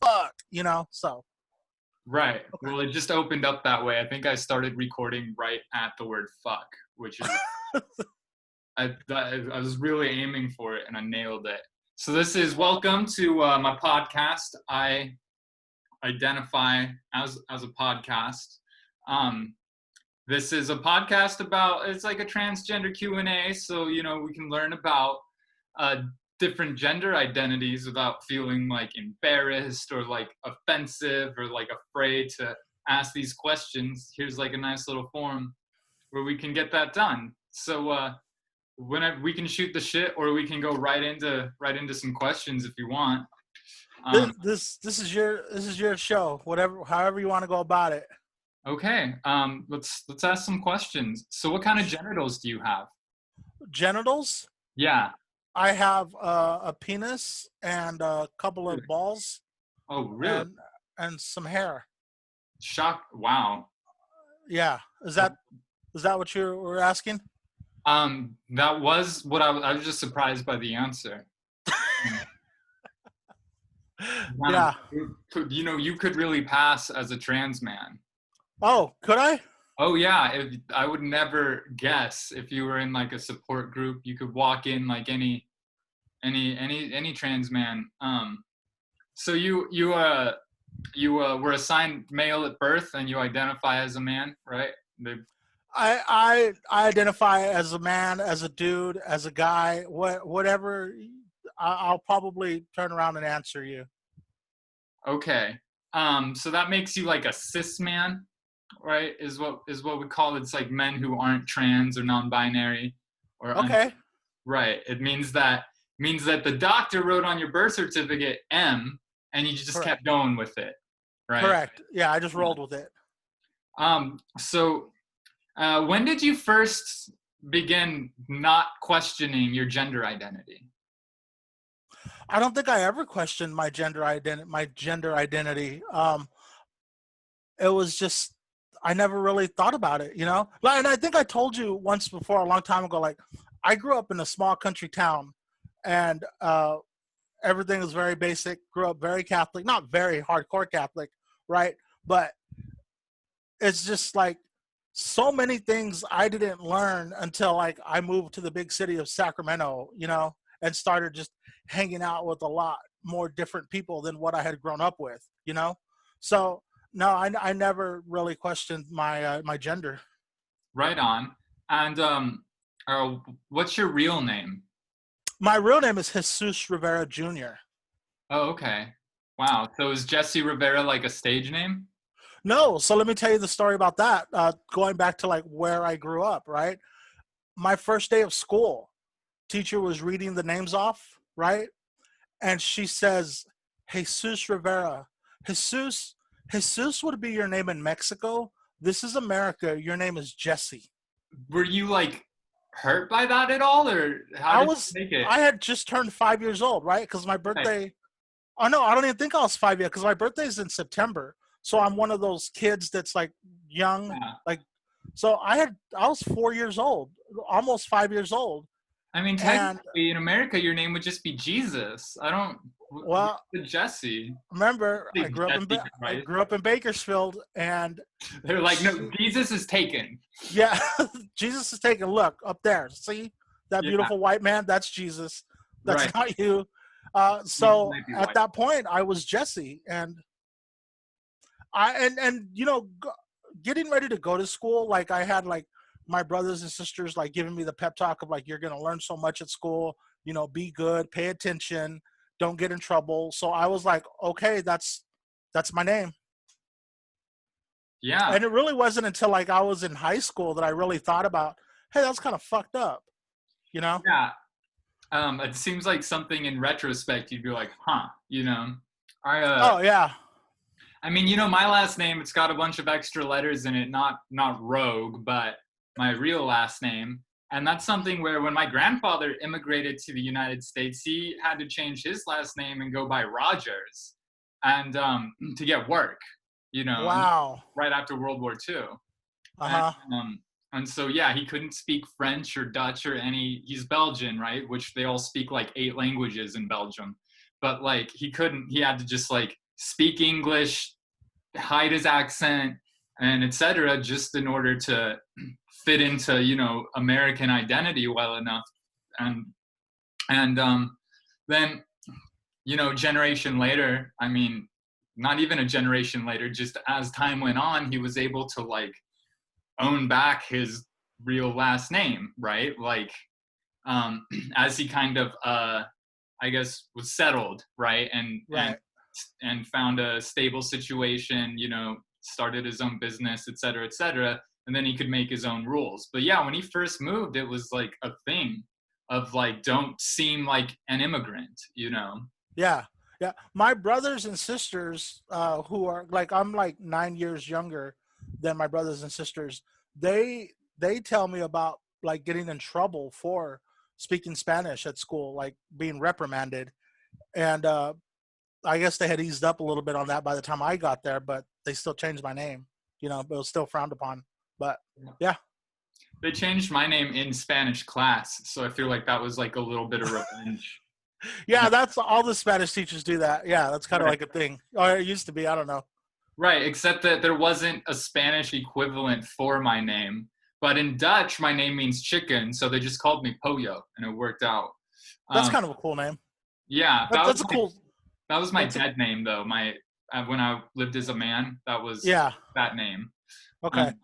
fuck, so. Right. Okay. Well, it just opened up that way. I think I started recording right at the word fuck, which is I was really aiming for it and I nailed it. So this is welcome to my podcast. I identify as a podcast. This is a podcast about, it's like a transgender Q&A, so we can learn about different gender identities without feeling like embarrassed or like offensive or like afraid to ask these questions. Here's like a nice little forum where we can get that done. So whenever we can shoot the shit, or we can go right into some questions if you want. This is your show, however you want to go about it. Okay, let's ask some questions. So what kind of genitals do you have? Genitals? Yeah. I have a penis and a couple of balls. Oh, really? And some hair. Shock! Wow. Yeah. Is that what you were asking? That was what I was just surprised by the answer. Yeah. You could really pass as a trans man. Oh, could I? Oh yeah, I would never guess if you were in like a support group, you could walk in like any trans man. So you were assigned male at birth and you identify as a man, right? I identify as a man, as a dude, as a guy, whatever. I'll probably turn around and answer you. Okay. So that makes you like a cis man, right? Is what we call it. It's like men who aren't trans or non-binary or okay. Right. It means that the doctor wrote on your birth certificate M and you just Correct. kept going with it. Right. Correct. Yeah, I just rolled with it. So when did you first begin not questioning your gender identity? I don't think I ever questioned my gender identity. It was just, I never really thought about it, And I think I told you once before, a long time ago, like I grew up in a small country town, and everything was very basic. Grew up very Catholic, not very hardcore Catholic, right? But it's just like so many things I didn't learn until like I moved to the big city of Sacramento, and started just hanging out with a lot more different people than what I had grown up with, So no, I never really questioned my gender. Right on. And what's your real name? My real name is Jesus Rivera Jr. Oh, okay. Wow. So is Jesse Rivera like a stage name? No. So let me tell you the story about that. Going back to like where I grew up, right? My first day of school, teacher was reading the names off, right? And she says, Jesus Rivera. Jesus would be your name in Mexico. This is America. Your name is Jesse. Were you like hurt by that at all, or how did you take it? I had just turned 5 years old, right? Because my birthday. Oh no, I don't even think I was 5 yet. Because my birthday is in September, so I'm one of those kids that's like young, like. So I was 4 years old, almost 5 years old. I mean, technically, in America, your name would just be Jesus. Well, Jesse. Remember, I grew up in Bakersfield, and they're like, no, Jesus is taken. Yeah, Jesus is taken. Look up there. See that beautiful white man? That's Jesus. That's right. Not you. So at that point, I was Jesse, and getting ready to go to school, like I had like my brothers and sisters like giving me the pep talk of like, you're going to learn so much at school, be good, pay attention, don't get in trouble. So I was like, okay, that's my name. Yeah. And it really wasn't until like I was in high school that I really thought about, hey, that's kind of fucked up, Yeah. It seems like something in retrospect you'd be like, huh, oh yeah. I mean, my last name, it's got a bunch of extra letters in it, not Rogue, but my real last name. And that's something where when my grandfather immigrated to the United States, he had to change his last name and go by Rogers and to get work, Wow. right after World War II. Uh-huh. And so, yeah, he couldn't speak French or Dutch or he's Belgian, right? Which they all speak like 8 languages in Belgium. But like he had to just like speak English, hide his accent, and etc., just in order to fit into, American identity well enough. And then, generation later, I mean, not even a generation later, just as time went on, he was able to like own back his real last name, right? Like, as he kind of, I guess, was settled, right? Right. And found a stable situation, started his own business, et cetera, et cetera. And then he could make his own rules. But yeah, when he first moved, it was like a thing of like, don't seem like an immigrant, Yeah. Yeah. My brothers and sisters, who are like, I'm like 9 years younger than my brothers and sisters. They tell me about like getting in trouble for speaking Spanish at school, like being reprimanded. And I guess they had eased up a little bit on that by the time I got there, but they still changed my name, but it was still frowned upon. But yeah. They changed my name in Spanish class, so I feel like that was like a little bit of revenge. Yeah, that's all the Spanish teachers do that. Yeah, that's kind of Right. like a thing. Or it used to be. I don't know. Right, except that there wasn't a Spanish equivalent for my name. But in Dutch, my name means chicken, so they just called me Pollo, and it worked out. That's Um, kind of a cool name. yeah, That's a cool. that was my That's a, dead name though. My when I lived as a man, that was yeah. that name. Okay. Um,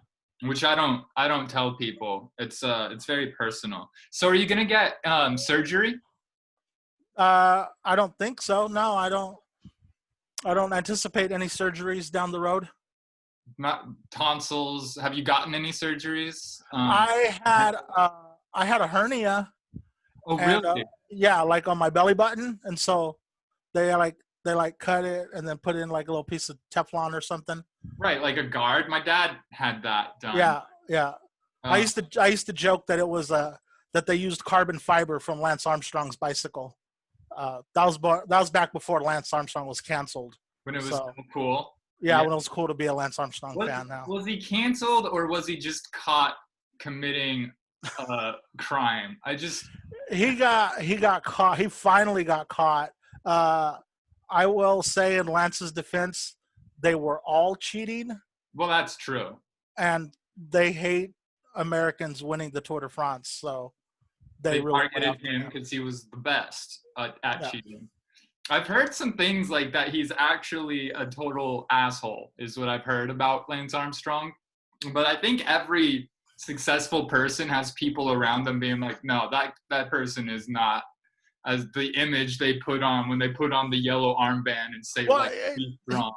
which I don't tell people. It's very personal. So are you gonna get surgery? I don't think so. No, I don't. I don't anticipate any surgeries down the road. Not tonsils. Have you gotten any surgeries? I had uh, I had a hernia, Oh and really? yeah, like on my belly button, and so they cut it and then put in like a little piece of Teflon or something. Right, like a guard. My dad had that done. Yeah, yeah. Uh, I used to joke that it was that they used carbon fiber from Lance Armstrong's bicycle. That was back before Lance Armstrong was canceled. when it was So cool. yeah, Yeah. when it was cool to be a Lance Armstrong Was fan now. was he canceled or was he just caught committing a crime? He got caught. He finally got caught. Uh, I will say in Lance's defense, they were all cheating, Well, that's true. and they hate Americans winning the Tour de France. So they They really went targeted after him him. because he was the best at Yeah. cheating. I've heard some things like that he's actually a total asshole, is what I've heard about Lance Armstrong. But I think every successful person has people around them being like, no, that person is not as the image they put on when they put on the yellow armband and say Well, like he's wrong.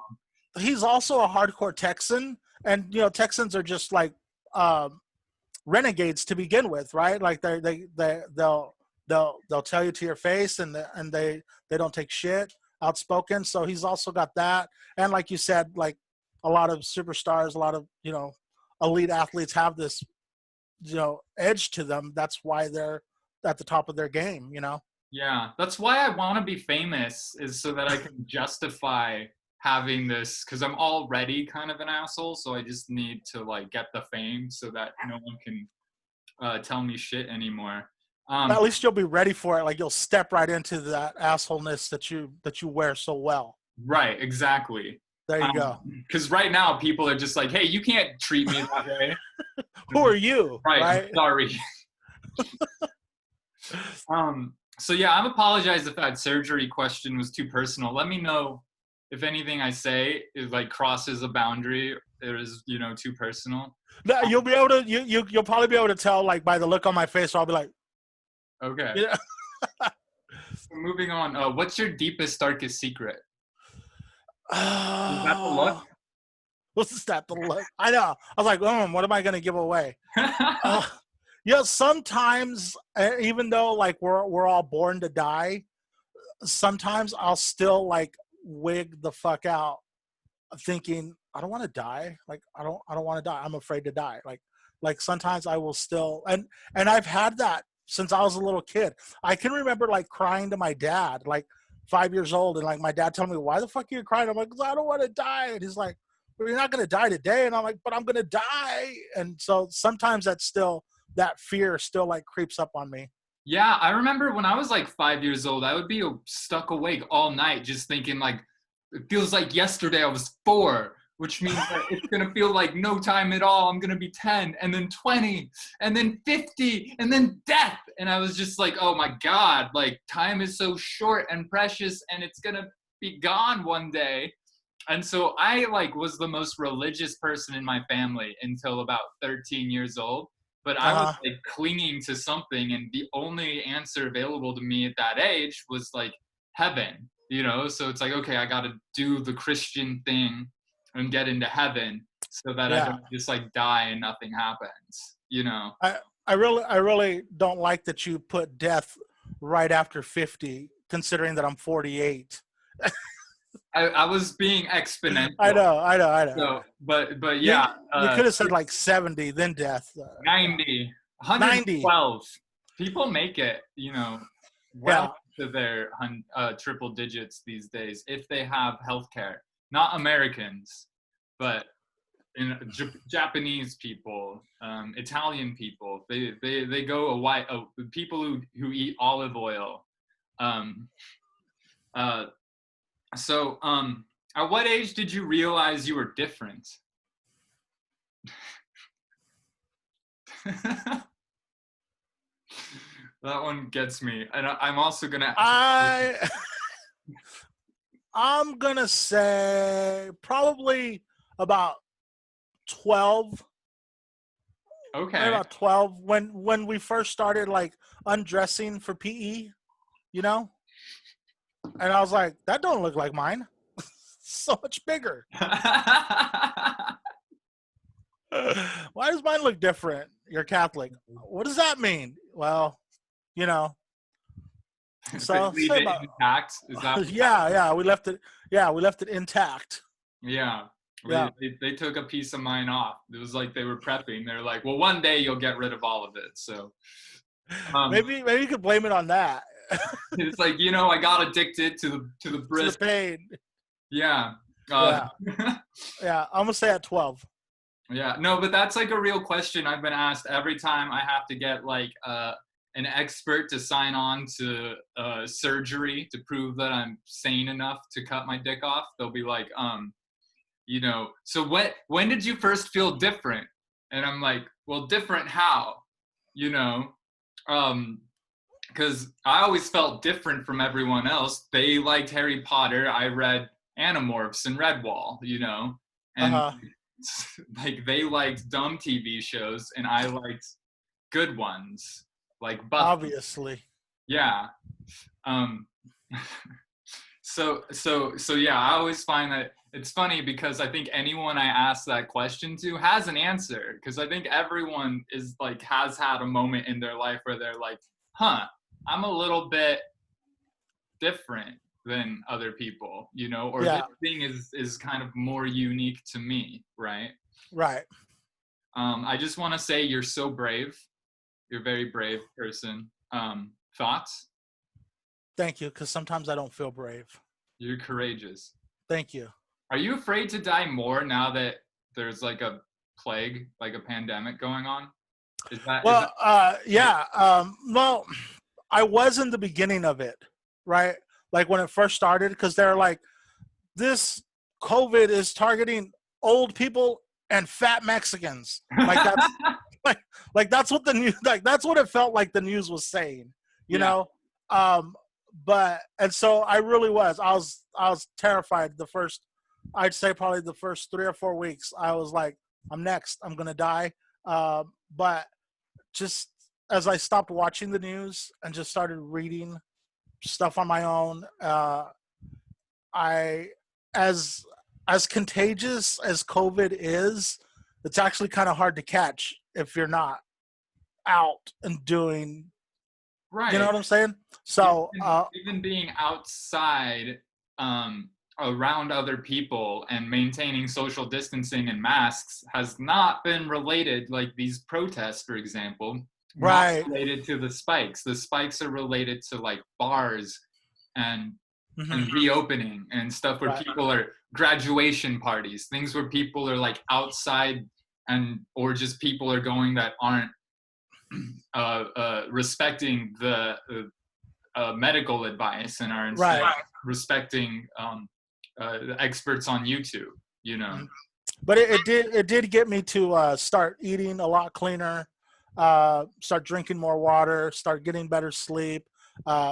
he's also a hardcore Texan, and Texans are just like um, renegades to begin with, right? Like they'll tell you to your face, and they don't take shit. Outspoken, so he's also got that, and like you said, like a lot of superstars, a lot of elite athletes have this edge to them. That's why they're at the top of their game. Yeah, that's why I want to be famous, is so that I can justify having this, because I'm already kind of an asshole, so I just need to like get the fame so that no one can tell me shit anymore. At least you'll be ready for it. Like you'll step right into that assholeness that you wear so well. Right, exactly. There you go. Because right now people are just like, hey, you can't treat me that way. Who are you? Right, Right? sorry. So yeah, I'm apologize if that surgery question was too personal. Let me know if anything I say is like crosses a boundary or is too personal. No, you'll be able to you'll probably be able to tell like by the look on my face. I'll be like, Okay. yeah. So moving on. What's your deepest, darkest secret? Is that the look? What's that? The look? I know. I was like, what am I gonna give away? Sometimes even though like we're all born to die, sometimes I'll still like wig the fuck out, thinking I don't want to die. Like I don't want to die. I'm afraid to die. Like sometimes I will still and I've had that since I was a little kid. I can remember like crying to my dad, like 5 years old, and like my dad telling me, "Why the fuck are you crying?" I'm like, "'Cause I don't want to die." And he's like, "Well, you're not gonna die today." And I'm like, "But I'm gonna die." And so sometimes that fear still like creeps up on me. Yeah, I remember when I was like 5 years old, I would be stuck awake all night just thinking like, it feels like yesterday I was 4, which means that it's going to feel like no time at all. I'm going to be 10 and then 20 and then 50 and then death. And I was just like, oh my God, like time is so short and precious and it's going to be gone one day. And so I like was the most religious person in my family until about 13 years old. But I was like clinging to something, and the only answer available to me at that age was like heaven, you know? So it's like, okay, I got to do the Christian thing and get into heaven so that I Yeah. don't just like die and nothing happens, you know? I really don't like that you put death right after 50, considering that I'm 48. I was being exponential. I know. So, but yeah, You could have said like 70, then death. 90, 90. 112. People make it, you know, well to their triple digits these days if they have healthcare. Not Americans, but Japanese people, Italian people. They go a white. People who eat olive oil. So at what age did you realize you were different? That one gets me, and I'm also gonna. I'm gonna say probably about 12. Okay. Maybe about 12 when we first started like undressing for PE, you know, and I was like, that don't look like mine. So much bigger. Why does mine look different? You're Catholic. What does that mean? Well, you know. So leave it intact. Is that? Yeah, we left it. Yeah, we left it intact. Yeah. Yeah. They took a piece of mine off. It was like they were prepping. They're like, well, one day you'll get rid of all of it. So maybe you could blame it on that. It's like, you know, I got addicted to the brisk. To the pain. Yeah. Yeah. I'm gonna say at 12. Yeah, no, but that's like a real question I've been asked every time I have to get like an expert to sign on to surgery to prove that I'm sane enough to cut my dick off. They'll be like, you know, so when did you first feel different? And I'm like, well, different how? You know, because I always felt different from everyone else. They liked Harry Potter. I read Animorphs and Redwall, you know, and like they liked dumb TV shows and I liked good ones like Buffy. Obviously. Yeah. So yeah, I always find that it's funny because I think anyone I ask that question to has an answer, because I think everyone is like has had a moment in their life where they're like, huh, I'm a little bit different than other people, you know, or this thing is kind of more unique to me, right? Right. I just want to say you're so brave. You're a very brave person. Thoughts? Thank you, because sometimes I don't feel brave. You're courageous. Thank you. Are you afraid to die more now that there's like a plague, like a pandemic going on? Yeah. Well, I was in the beginning of it, right? Like when it first started, because they're like, this COVID is targeting old people and fat Mexicans. Like that's like that's what the news, like that's what it felt like the news was saying, you know. But and so I really was. I was terrified I'd say probably the first 3 or 4 weeks. I was like, I'm next. I'm gonna die. But just as I stopped watching the news and just started reading stuff on my own, as contagious as COVID is, it's actually kind of hard to catch if you're not out and doing. Right. You know what I'm saying? So even being outside around other people and maintaining social distancing and masks has not been related, like these protests, for example, not related to the spikes. The spikes are related to like bars and reopening and stuff where people are graduation parties, things where people are like outside or just people are going that aren't respecting the medical advice and are instead respecting experts on YouTube, you know. Mhm. But it did get me to start eating a lot cleaner, start drinking more water, start getting better sleep,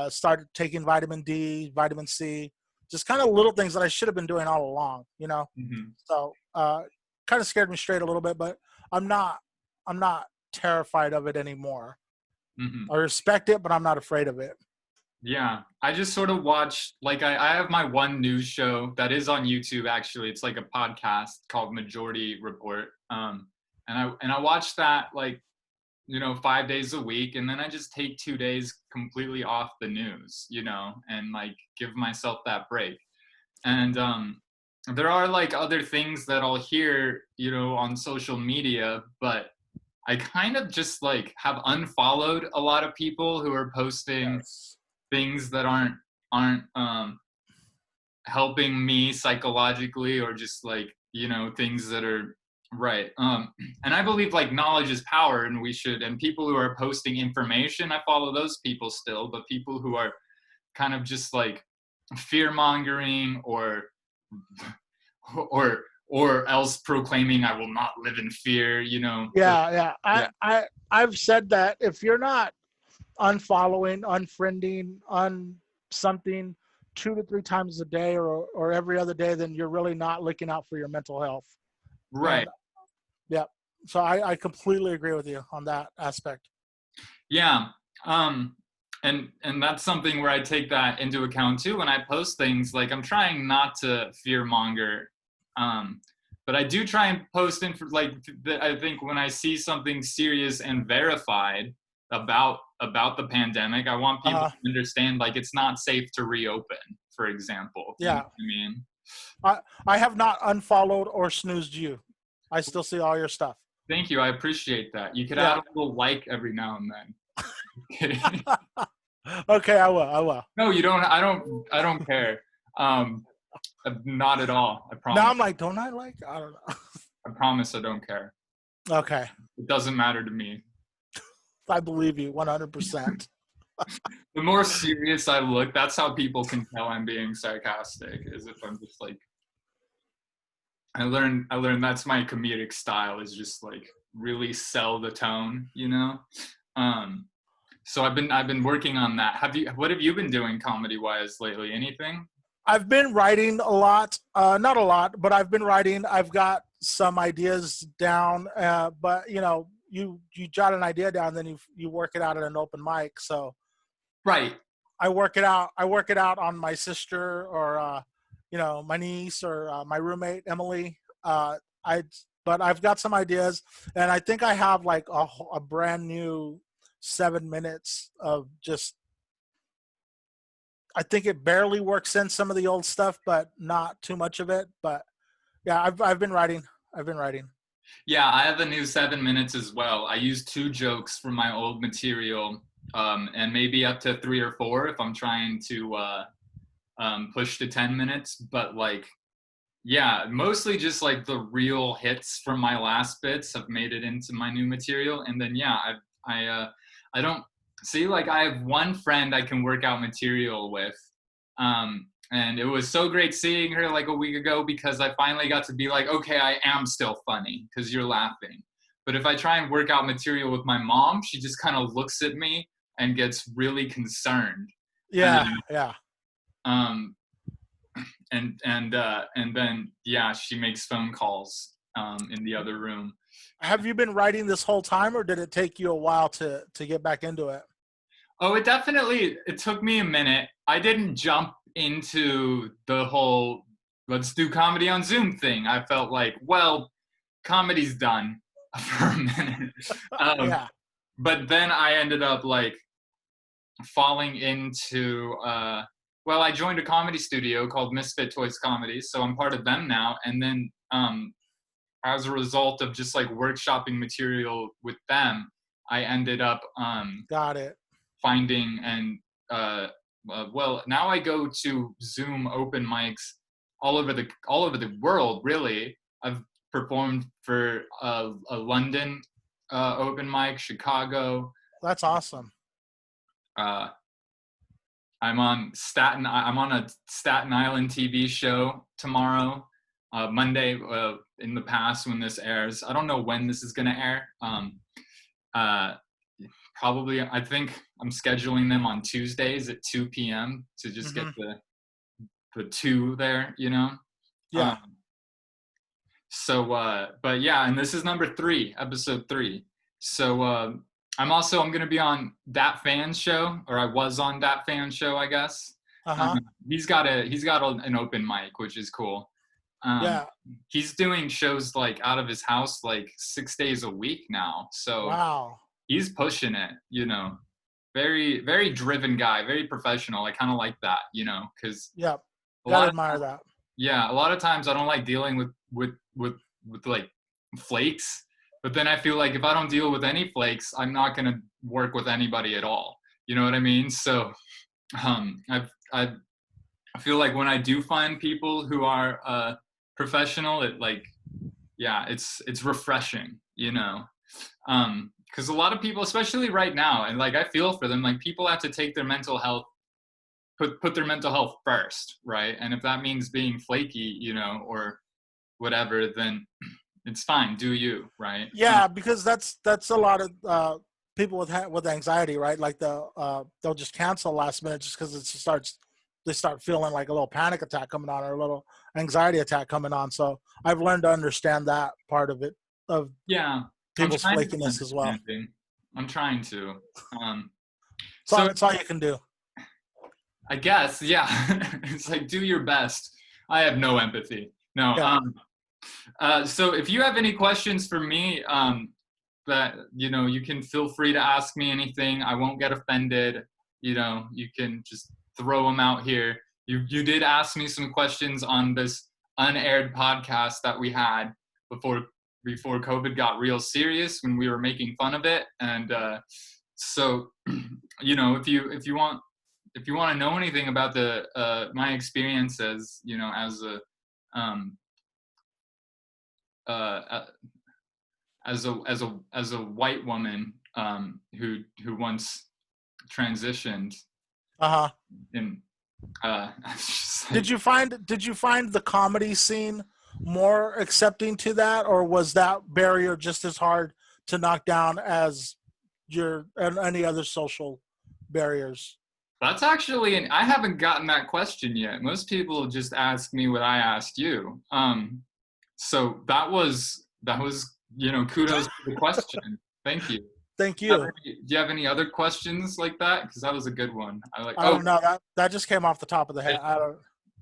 start taking vitamin D, vitamin C, just kind of little things that I should have been doing all along, you know. Hmm. So kind of scared me straight a little bit, but I'm not I'm not terrified of it anymore. Hmm. I respect it, but I'm not afraid of it. Yeah, I just sort of watch, like, I have my one news show that is on YouTube. Actually, it's like a podcast called Majority Report, and I watch that, like, 5 days a week, and then I just take 2 days completely off the news, and like give myself that break. And there are like other things that I'll hear, on social media, but I kind of just like have unfollowed a lot of people who are posting Yes. things that aren't helping me psychologically, or just like, things that are right. And I believe like knowledge is power, and people who are posting information, I follow those people still. But people who are kind of just like fear mongering, or else proclaiming I will not live in fear, Yeah, yeah. yeah. I've said that if you're not unfollowing, unfriending, on something 2 to 3 times a day or every other day, then you're really not looking out for your mental health. Right. And yeah, so I completely agree with you on that aspect. Yeah. Um, and that's something where I take that into account too when I post things. Like, I'm trying not to fear monger, but I do try and post in for like I think when I see something serious and verified about the pandemic, I want people Uh, to understand, like, it's not safe to reopen, for example. You know yeah, what I mean? I I have not unfollowed or snoozed you. I still see all your stuff. Thank you. I appreciate that. You could Yeah. add a little like every now and then. Kidding. Okay, I will. I will. No, you don't. I don't care. Um, not at all. I Now promise. I'm like, don't I like? I don't know. I promise I don't care. Okay, It doesn't matter to me. I believe you 100%. The more serious I look, that's how people can tell I'm being sarcastic, is if I'm just like, I learned that's my comedic style, is just like really sell the tone. Um, so I've been working on that. What have you been doing comedy wise lately? Anything? I've been writing a lot, not a lot, but I've been writing. I've got some ideas down, but you jot an idea down, then you work it out at an open mic. So Right. I work it out. I work it out on my sister or my niece or my roommate Emily. I but I've got some ideas, and I think I have like a brand new 7 minutes of just. I think it barely works in some of the old stuff, but not too much of it. But yeah, I've been writing. I've been writing. Yeah, I have a new 7 minutes as well. I use 2 jokes from my old material, and maybe up to 3 or 4 if I'm trying to push to 10 minutes. But like, yeah, mostly just like the real hits from my last bits have made it into my new material. And then yeah, I don't see, like, I have one friend I can work out material with. And it was so great seeing her like a week ago, because I finally got to be like, okay, I am still funny because you're laughing. But if I try and work out material with my mom, she just kind of looks at me and gets really concerned. And Yeah, yeah. um, and then yeah, she makes phone calls in the other room. Have you been writing this whole time, or did it take you a while to get back into it? Oh, it took me a minute. I didn't jump into the whole let's do comedy on Zoom thing. I felt like, well, comedy's done for a minute. um, Yeah, but then I ended up like falling into well, I joined a comedy studio called Misfit Toys Comedy, so I'm part of them now. And then as a result of just like workshopping material with them, I ended up got it. finding and uh, well, now I go to Zoom open mics all over the world. Really, I've performed for a London open mic, Chicago, That's awesome. uh, I'm on a Staten Island TV show tomorrow, Monday, in the past when this airs. I don't know when this is gonna air. Uh, Probably, I think I'm scheduling them on Tuesdays at 2 p.m. to just get Hmm. the two there, you know. Yeah. Um, but yeah, and this is number 3, episode 3. So I'm gonna be on Dat Fan show, or I was on Dat Fan show, I guess. Uh-huh. An open mic, which is cool. Um, Yeah. he's doing shows like out of his house like 6 days a week now. So Wow. he's pushing it, you know. Very, very driven guy, very professional. I kind of like that, you know, because Yep. a Gotta lot of admire that. yeah, a lot of times I don't like dealing with like flakes. But then I feel like if I don't deal with any flakes, I'm not gonna work with anybody at all. You know what I mean? So I feel like when I do find people who are professional, it like yeah, it's refreshing, you know. Because a lot of people, especially right now, and like I feel for them, like people have to take their mental health, put their mental health first, right? And if that means being flaky, you know, or whatever, then it's fine. Do you, right? Yeah, because that's a lot of people with anxiety, right? Like they'll just cancel last minute just because they start feeling like a little panic attack coming on or a little anxiety attack coming on. So I've learned to understand that part of it, of Yeah, I'm people's trying to be flakiness as well. understanding. I'm trying to. Um, So so that's all you can do. I guess, yeah, it's like do your best. I have no empathy. No. Yeah. So if you have any questions for me, that you know, you can feel free to ask me anything. I won't get offended. You know, you can just throw them out here. You did ask me some questions on this unaired podcast that we had before COVID got real serious when we were making fun of it, and so you know, if you want to know anything about the my experience as you know um, uh, as a white woman who once transitioned Uh-huh. in it's just Did like you find the comedy scene more accepting to that, or was that barrier just as hard to knock down as your and any other social barriers? that's actually I haven't gotten that question yet. Most people just ask me what I asked you. So that was you know, kudos to the question. Thank you. Thank you. Do you have any other questions like that? Because that was a good one. I like. I Oh, don't know, that just came off the top of the head. I don't.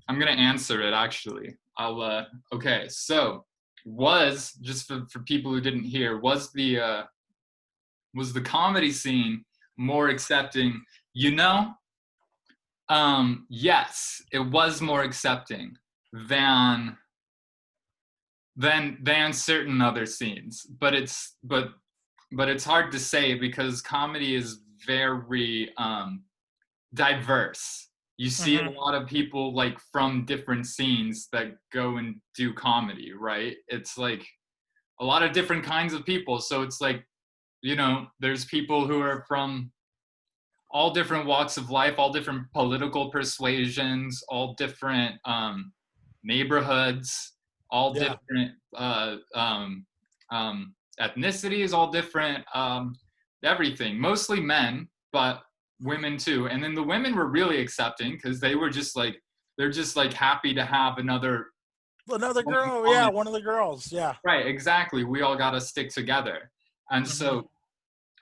I'm gonna answer it actually. I'll okay, so was just for people who didn't hear, was the comedy scene more accepting? You know, yes, it was more accepting than than certain other scenes. But it's hard to say because comedy is very diverse. You see a Mhm. lot of people like from different scenes that go and do comedy, right? It's like a lot of different kinds of people. So it's like, you know, there's people who are from all different walks of life, all different political persuasions, all different neighborhoods, all Yeah. different ethnicities, all different everything. Mostly men, but women too. And then the women were really accepting because they're just like happy to have another Another woman girl, on yeah, it. one of the girls, yeah. Right, exactly. We all got to stick together. And Hmm. so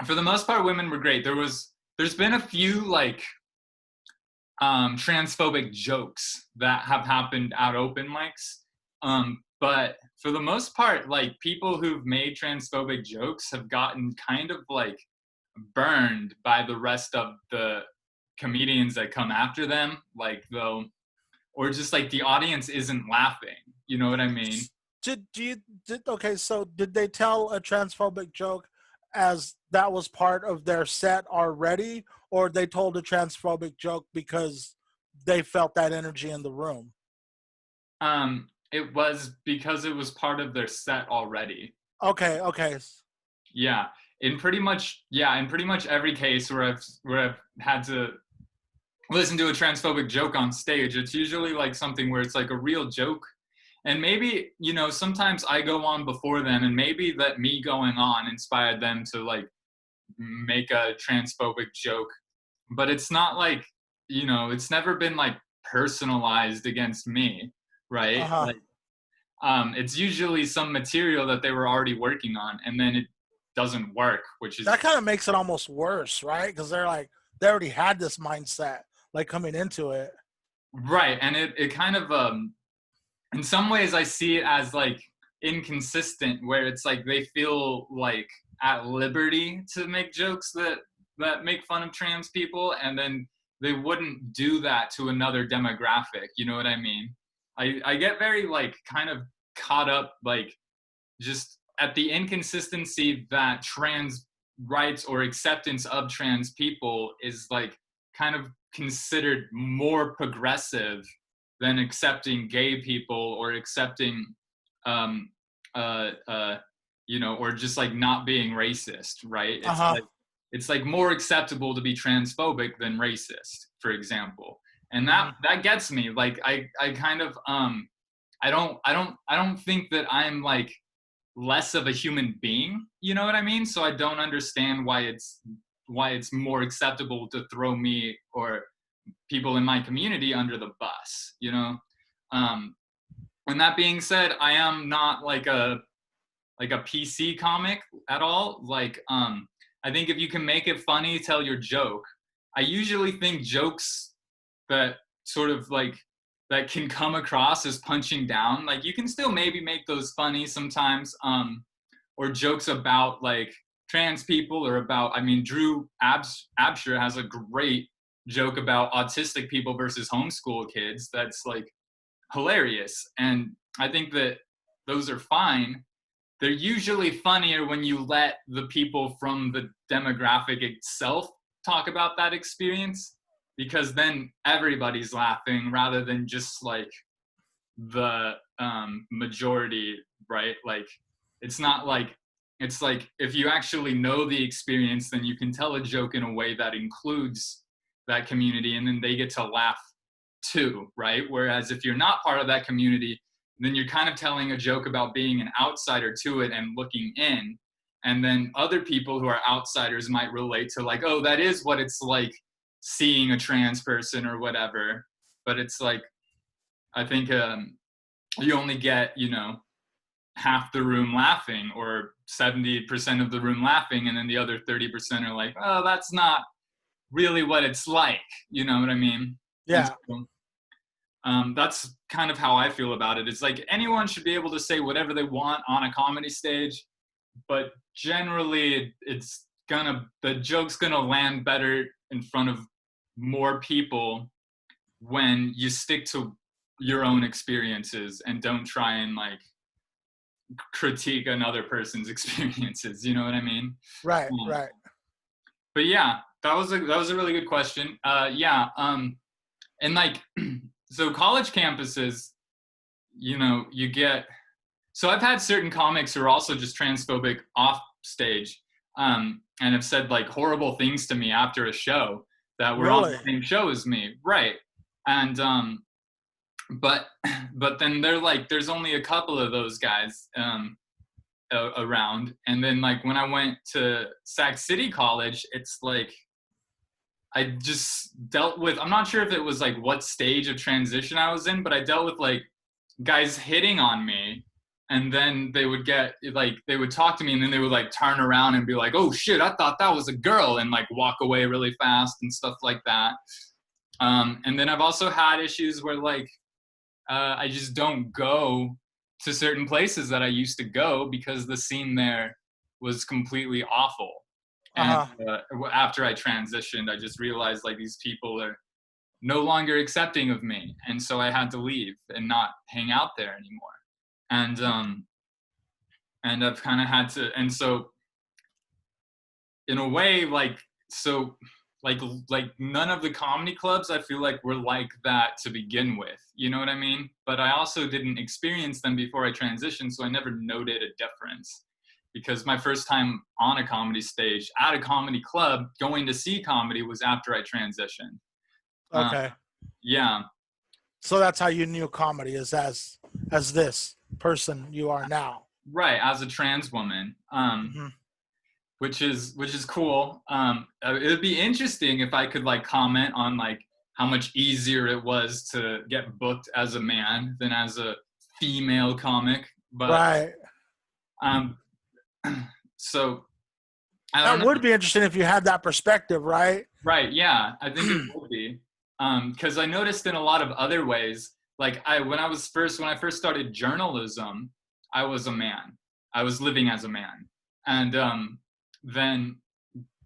for the most part, women were great. There's been a few like transphobic jokes that have happened at open mics. But for the most part, like people who've made transphobic jokes have gotten kind of like burned by the rest of the comedians that come after them. Like though, or just like the audience isn't laughing. You know what I mean? Do you okay, so did they tell a transphobic joke as that was part of their set already, or they told a transphobic joke because they felt that energy in the room? It was because it was part of their set already. Okay, okay. Yeah, in pretty much every case where I've had to listen to a transphobic joke on stage, it's usually like something where it's like a real joke. And maybe, you know, sometimes I go on before them, and maybe that me going on inspired them to like make a transphobic joke. But it's not like, you know, it's never been like personalized against me, right? Uh-huh. Like, it's usually some material that they were already working on, and then it doesn't work, which That is kind of makes it almost worse, right? Because they're like they already had this mindset like coming into it. right. And it kind of in some ways I see it as like inconsistent, where it's like they feel like at liberty to make jokes that make fun of trans people, and then they wouldn't do that to another demographic, you know what I mean? I get very like kind of caught up like just at the inconsistency that trans rights or acceptance of trans people is like kind of considered more progressive than accepting gay people or accepting um uh uh you know, or just like not being racist, right? Uh-huh. It's like more acceptable to be transphobic than racist, for example. And Hmm. that gets me. Like I kind of I don't think that I'm like less of a human being, you know what I mean? So I don't understand why it's more acceptable to throw me or people in my community under the bus, you know? Um, and that being said, I am not like a PC comic at all. Like I think if you can make it funny, tell your joke. I usually think jokes that sort of like that can come across as punching down, like you can still maybe make those funny sometimes, or jokes about like trans people or about, I mean, Drew Absher has a great joke about autistic people versus homeschool kids that's like hilarious. And I think that those are fine. They're usually funnier when you let the people from the demographic itself talk about that experience, because then everybody's laughing rather than just like the majority, right? Like it's not like, it's like if you actually know the experience, then you can tell a joke in a way that includes that community, and then they get to laugh too, right? Whereas if you're not part of that community, then you're kind of telling a joke about being an outsider to it and looking in. And then other people who are outsiders might relate to like, oh, that is what it's like seeing a trans person or whatever. But it's like, I think you only get, you know, half the room laughing or 70% of the room laughing. And then the other 30% are like, oh, that's not really what it's like. You know what I mean? And Yeah. so, that's kind of how I feel about it. It's like anyone should be able to say whatever they want on a comedy stage, but generally it's gonna, the joke's gonna land better in front of more people when you stick to your own experiences and don't try and like critique another person's experiences. You know what I mean? Right. Um, Right. but yeah, that was a really good question. Yeah, and like so college campuses, you know, you get, so I've had certain comics who are also just transphobic off stage, and have said like horrible things to me after a show that were on Really. the same show as me, right? And but but then they're like, there's only a couple of those guys around, and then like when I went to Sac City College, it's like I just dealt with, I'm not sure if it was like what stage of transition I was in, but I dealt with like guys hitting on me, and then they would get like, they would talk to me and then they would like turn around and be like, oh shit, I thought that was a girl, and like walk away really fast and stuff like that. And then I've also had issues where like I just don't go to certain places that I used to go because the scene there was completely awful. And Uh-huh. after I transitioned, I just realized like these people are no longer accepting of me, and so I had to leave and not hang out there anymore. And I've kind of had to, and so in a way, like, so like none of the comedy clubs I feel like were like that to begin with, you know what I mean? But I also didn't experience them before I transitioned, so I never noted a difference, because my first time on a comedy stage at a comedy club going to see comedy was after I transitioned. Uh, Okay. yeah, So that's how you knew comedy is as this person you are now. right. As a trans woman, Hmm. which is cool. It would be interesting if I could like comment on like how much easier it was to get booked as a man than as a female comic. But Right. um, so I don't That know. would be interesting if you had that perspective, right? Right? Yeah, I think it would be. Because I noticed in a lot of other ways, like when I first started journalism, I was a man. I was living as a man, and then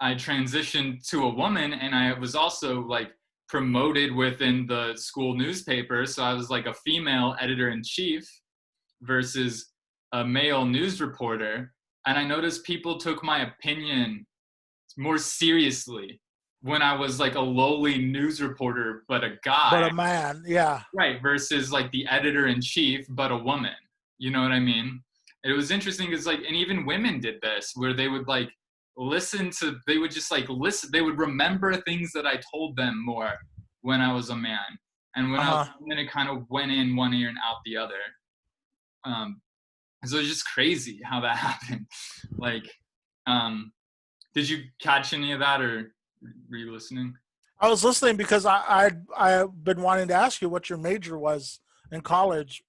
I transitioned to a woman, and I was also like promoted within the school newspaper. So I was like a female editor in chief versus a male news reporter. And I noticed people took my opinion more seriously when I was like a lowly news reporter, but a But guy, a man, yeah. right? Versus like the editor in chief, but a woman. You know what I mean? It was interesting because like, and even women did this where they would like they would just like listen, they would remember things that I told them more when I was a man. And when Uh I was huh. a woman, it kind of went in one ear and out the other. Um, so it's just crazy how that happened. Like, um, did you catch any of that or were you listening? I was listening because I've been wanting to ask you what your major was in college,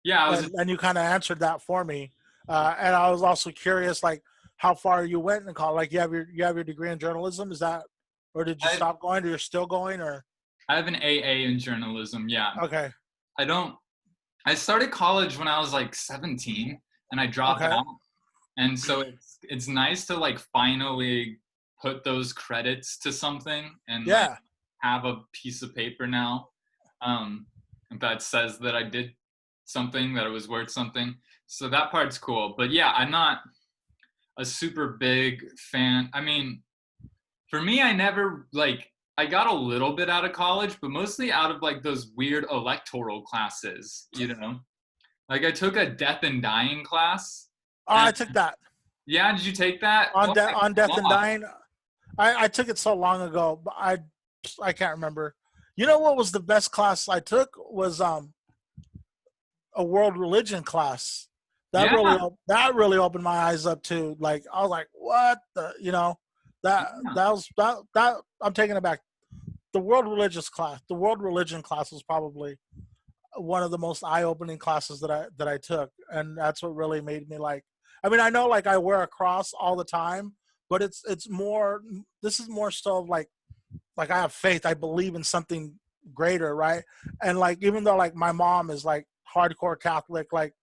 Yeah, I was and you kind of answered that for me. And I was also curious, like how far you went in college. Like you have your degree in journalism. Is that, or did you I, stop going, or you're still going, or I have an AA in journalism. Yeah. okay, I don't I started college when I was like 17 and I dropped okay, out. And so it's nice to like finally put those credits to something and like yeah, have a piece of paper now um that says that I did something, that it was worth something. So that part's cool. But yeah, I'm not a super big fan. I mean, for me, I never like I got a little bit out of college, but mostly out of like those weird electoral classes, you know? Like I took a death and dying class. oh, And I took that yeah, did you take that? on What on a death and flop. dying. I took it so long ago, but I can't remember. You know what was the best class I took was a world religion class. That Yeah, really opened my eyes up to, like, I was like, what the, that yeah. that was that I'm taking it back. The world religion class was probably one of the most eye-opening classes that I took, and that's what really made me like. I mean, I know like I wear a cross all the time, but it's more. This is more so like I have faith. I believe in something greater, right? And like even though like my mom is like hardcore Catholic, like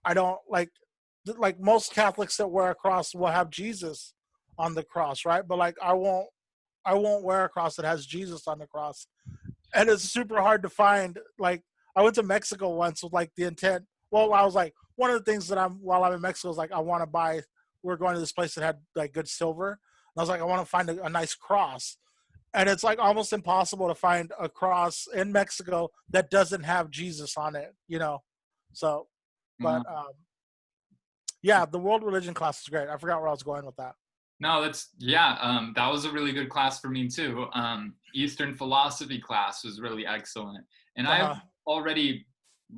I don't like most Catholics that wear a cross will have Jesus on the cross, right? But like I won't wear a cross that has Jesus on the cross. And it's super hard to find. Like I went to Mexico once with like the intent. Well, I was like, one of the things that while I'm in Mexico is like I want to buy. We're going to this place that had like good silver. And I was like, I want to find a nice cross. And it's like almost impossible to find a cross in Mexico that doesn't have Jesus on it. So, but Wow. yeah, the world religion class is great. I forgot where I was going with that. No, that's yeah. That was a really good class for me too. Eastern philosophy class was really excellent, and Uh I've huh. already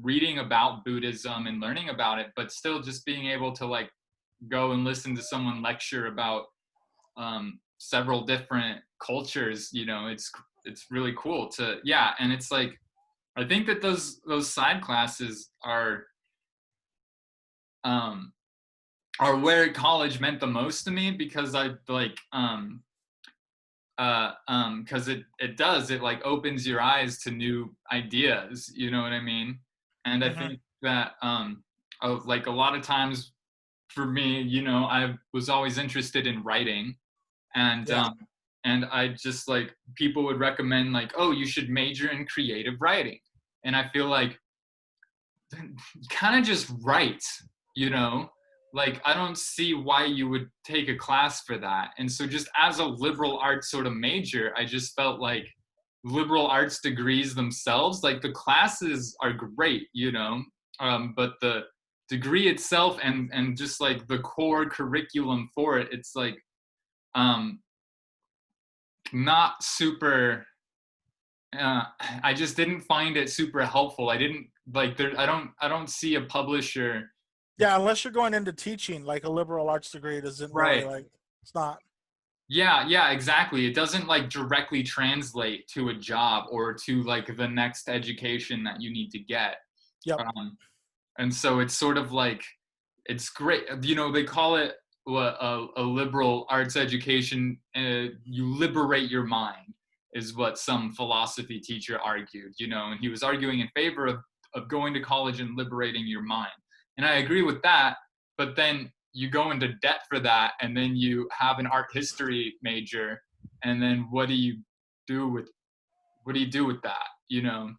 reading about Buddhism and learning about it, but still just being able to like go and listen to someone lecture about several different cultures. It's really cool to yeah, and it's like I think that those side classes um, are where college meant the most to me because I like because it like opens your eyes to new ideas, you know what I mean? And I Hmm. think that like a lot of times for me, I was always interested in writing, and Yeah. I just like people would recommend like, oh, you should major in creative writing, and I feel like kind of just write, you know? Like, I don't see why you would take a class for that. And so, just as a liberal arts sort of major, I just felt like liberal arts degrees themselves, like the classes are great, but the degree itself and just like the core curriculum for it, it's like um, not super. uh, I just didn't find it super helpful. I didn't like there. I don't see a publisher. Yeah, unless you're going into teaching, like a liberal arts degree doesn't really Right. like it's not. Yeah, yeah, exactly. It doesn't like directly translate to a job or to like the next education that you need to get. Yep. And so it's sort of like it's great. You know, they call it a liberal arts education. You liberate your mind, is what some philosophy teacher argued. You know, and he was arguing in favor of going to college and liberating your mind. And I agree with that. But then you go into debt for that, and then you have an art history major, and then do with what do you do with that? You know.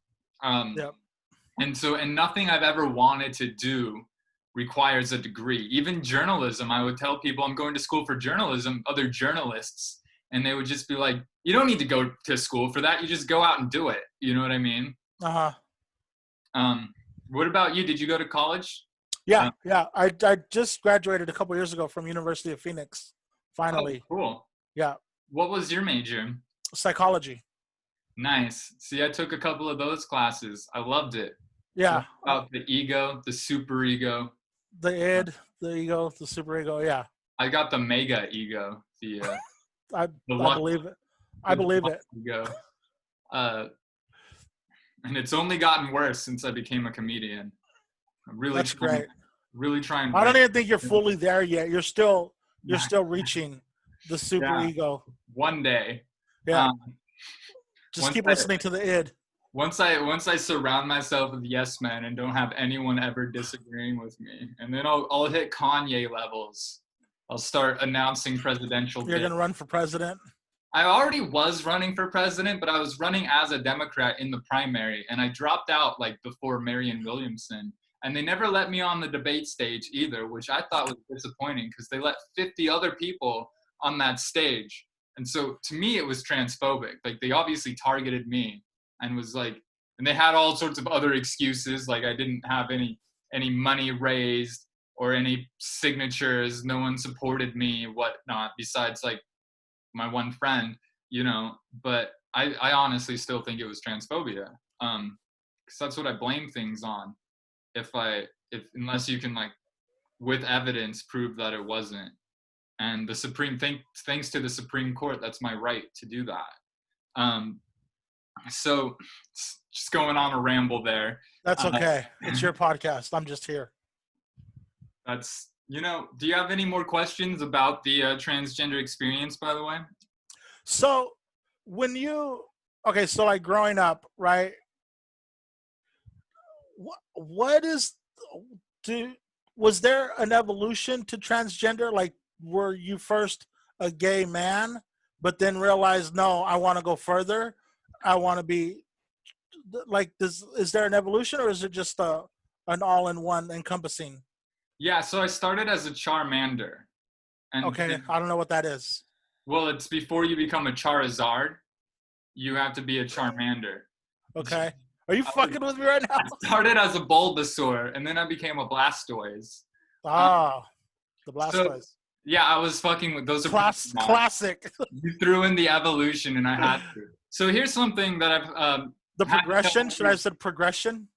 Um, Yep. and nothing I've ever wanted to do requires a degree. Even journalism, I would tell people I'm going to school for journalism, other journalists, and they would just be like, you don't need to go to school for that. You just go out and do it. You know what I mean? Uh-huh. Um, what about you? Did you go to college? Yeah, yeah. I just graduated a couple years ago from University of Phoenix. Oh, Finally. cool. Yeah. What was your major? Psychology. Nice. See, I took a couple of those classes. I loved it. Yeah. About the ego, the super ego. The id, the ego, the super ego. Yeah. I got the mega ego, I the I luck, believe it. I the believe luck it. ego. And it's only gotten worse since I became a comedian. I'm That's great. really trying. I don't even think you're fully there yet. You're still Yeah, reaching the super yeah, ego. one day. Yeah. Um, Just once keep I, listening to the id. once I surround myself with yes men and don't have anyone ever disagreeing with me, and then I'll hit Kanye levels. I'll start announcing presidential You're bids. gonna run for president. I already was running for president, but I was running as a Democrat in the primary, and I dropped out like before Marianne Williamson. And they never let me on the debate stage either, which I thought was disappointing because they let 50 other people on that stage. And so to me, it was transphobic. Like they obviously targeted me and was like, and they had all sorts of other excuses, like I didn't have any money raised or any signatures, no one supported me, whatnot, besides like my one friend, you know, but I honestly still think it was transphobia. Because that's what I blame things on. If unless you can like with evidence prove that it wasn't. And the thanks to the Supreme Court, that's my right to do that. So just going on a ramble there. That's okay. It's your podcast. I'm just here. That's, you know, do you have any more questions about the transgender experience, by the way? So when you okay, so like growing up, right? What is do was there an evolution to transgender? Like were you first a gay man, but then realized no, I want to go further. I want to be like this. Is there an evolution, or is it just an all-in-one encompassing? Yeah, so I started as a Charmander. And Okay, then, I don't know what that is. well, it's before you become a Charizard, you have to be a Charmander. Okay, are you fucking with me right now? I started as a Bulbasaur, and then I became a Blastoise. Ah, the So Blastoise. yeah, I was fucking with those. Classic. You threw in the evolution, and I had to. So here's something that I've The had to progression. tell Should I have said progression?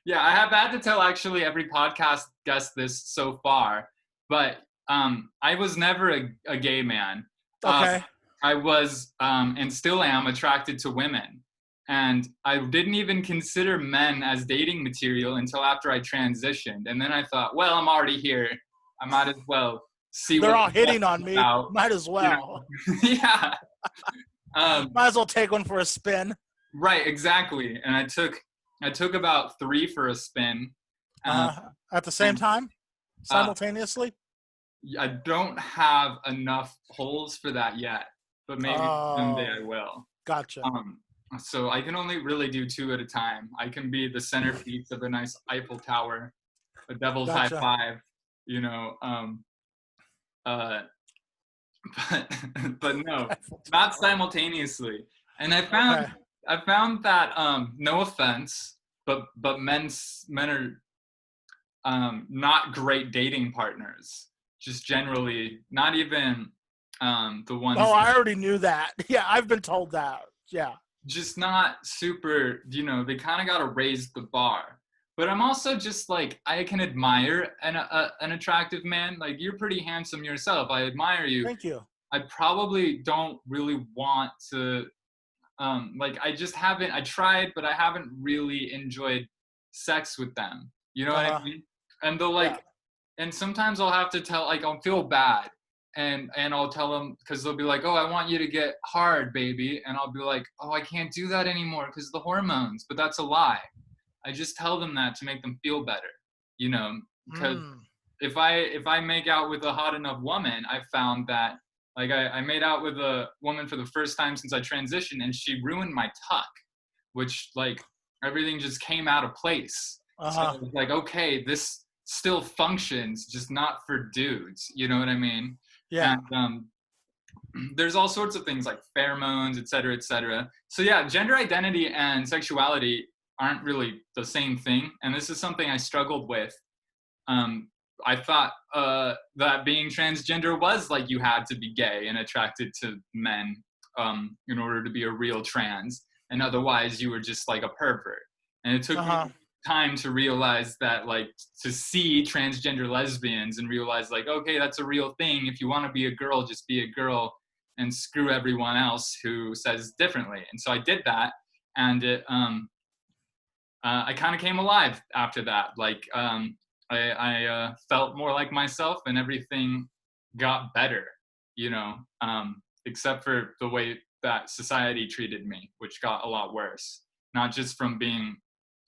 yeah, I have had to tell actually every podcast guest this so far, but I was never a gay man. Okay. I was and still am attracted to women. And I didn't even consider men as dating material until after I transitioned. And then I thought, well, I'm already here. I might as well see They're what all hitting on me. about. Might as You well. know? Yeah. Might as well take one for a spin. Right, exactly. And I took about 3 for a spin. At the same time, simultaneously. I don't have enough holes for that yet, but maybe someday I will. Gotcha. So I can only really do 2 at a time. I can be the centerpiece of a nice Eiffel Tower, a devil's high five, you know. But no, not simultaneously. And I found that no offense, but men are not great dating partners. Just generally, not even the ones. Oh, I already knew that. Yeah, I've been told that. Yeah. just not super, they kind of got to raise the bar. But I'm also just like, I can admire an attractive man. Like, you're pretty handsome yourself. I admire you. Thank you. I probably don't really want to, like, I just haven't, I tried, but I haven't really enjoyed sex with them. You know what I Uh-huh. mean? And they'll Yeah. like, and sometimes I'll have to tell, like, I'll feel bad, and I'll tell them, because they'll be like, "Oh, I want you to get hard, baby," and I'll be like, "Oh, I can't do that anymore because of the hormones." But that's a lie. I just tell them that to make them feel better, because Mm. if I make out with a hot enough woman, I found that, like, I made out with a woman for the first time since I transitioned, and she ruined my tuck, which, like, everything just came out of place. So Uh-huh. it was like, okay, this still functions, just not for dudes. You know what I mean? Yeah. And there's all sorts of things like pheromones, et cetera, et cetera. So yeah, gender identity and sexuality aren't really the same thing. And this is something I struggled with. Um, I thought that being transgender was like you had to be gay and attracted to men in order to be a real trans, and otherwise you were just like a pervert. And it took me Uh-huh. time to realize that, like, to see transgender lesbians and realize, like, okay, that's a real thing. If you want to be a girl, just be a girl and screw everyone else who says differently. And so I did that, and I kind of came alive after that. Like, I felt more like myself, and everything got better, except for the way that society treated me, which got a lot worse. Not just from being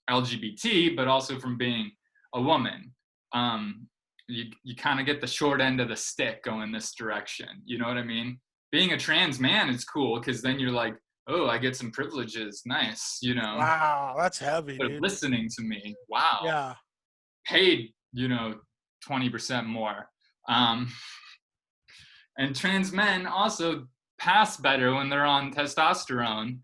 LGBT, but also from being a woman. You kind of get the short end of the stick going this direction. You know what I mean? Being a trans man is cool because then you're like, oh, I get some privileges. Nice, Wow, that's heavy, They're dude. listening to me. Wow. Yeah. Paid, 20% more. Um, and trans men also pass better when they're on testosterone.